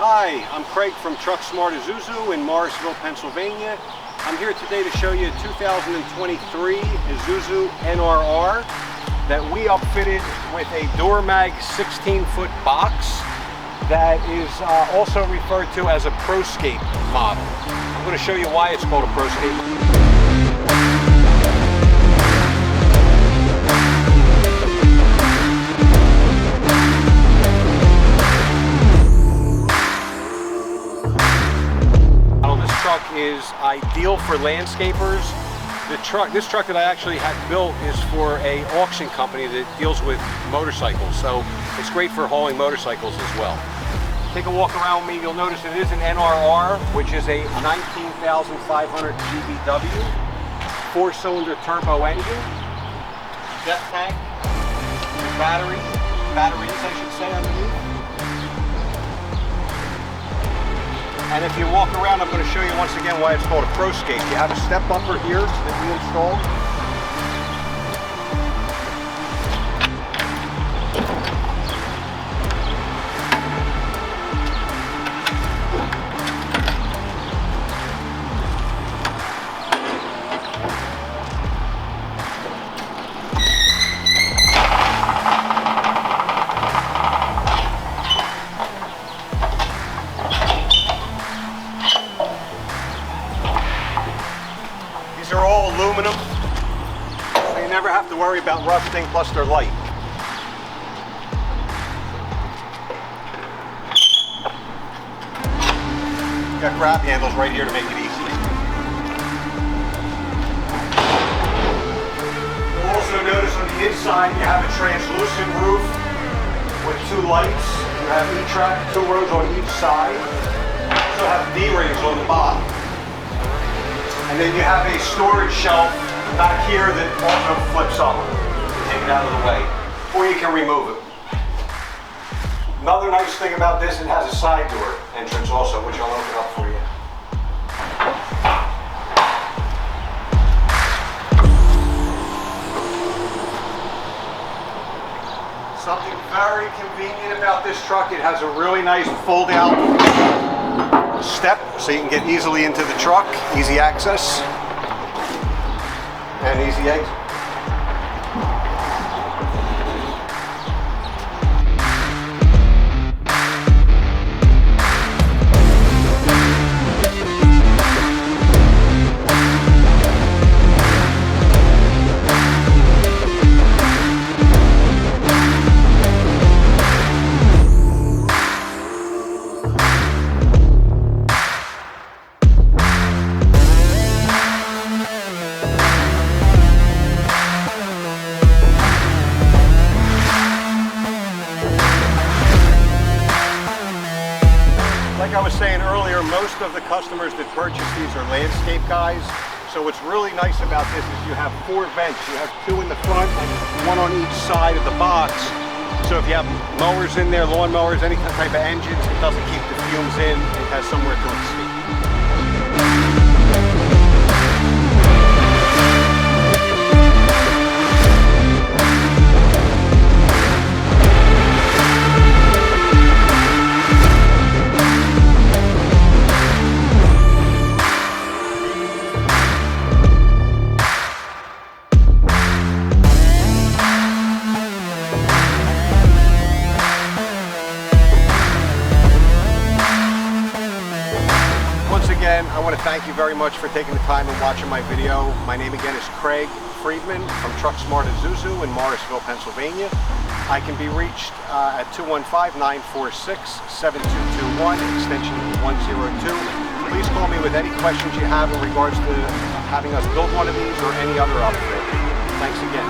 Hi, I'm Craig from TruckSmart ISUZU in Morrisville, Pennsylvania. I'm here today to show you a 2023 ISUZU NRR that we upfitted with a DuraMag 16-foot box that is also referred to as a ProScape model. I'm going to show you why it's called a ProScape. Is ideal for landscapers. This truck that I actually had built is for an auction company that deals with motorcycles, so it's great for hauling motorcycles as well. Take a walk around me, you'll notice it is an NRR, which is a 19,500 GVW, 4-cylinder turbo engine, jet tank, batteries I should say underneath. And if you walk around, I'm going to show you once again why it's called a ProScape. You have a step bumper here that we installed. These are all aluminum, so you never have to worry about rusting, plus they're light. You got grab handles right here to make it easy. You'll also notice on the inside you have a translucent roof with 2 lights. You have E-track, 2 rows on each side. You also have D-rings on the bottom. And then you have a storage shelf back here that also flips up. Take it out of the way, or you can remove it. Another nice thing about this, it has a side door entrance also, which I'll open up for you. Something very convenient about this truck, it has a really nice fold-out step so you can get easily into the truck, easy access and easy exit. Like I was saying earlier, most of the customers that purchase these are landscape guys. So what's really nice about this is you have 4 vents. You have 2 in the front and 1 on each side of the box. So if you have mowers in there, lawn mowers, any type of engines, it doesn't keep the fumes in. It has somewhere to escape. Again, I want to thank you very much for taking the time and watching my video. My name again is Craig Friedman from TruckSmart ISUZU in Morrisville, Pennsylvania. I can be reached at 215-946-7221, extension 102. Please call me with any questions you have in regards to having us build one of these or any other upgrade. Thanks again.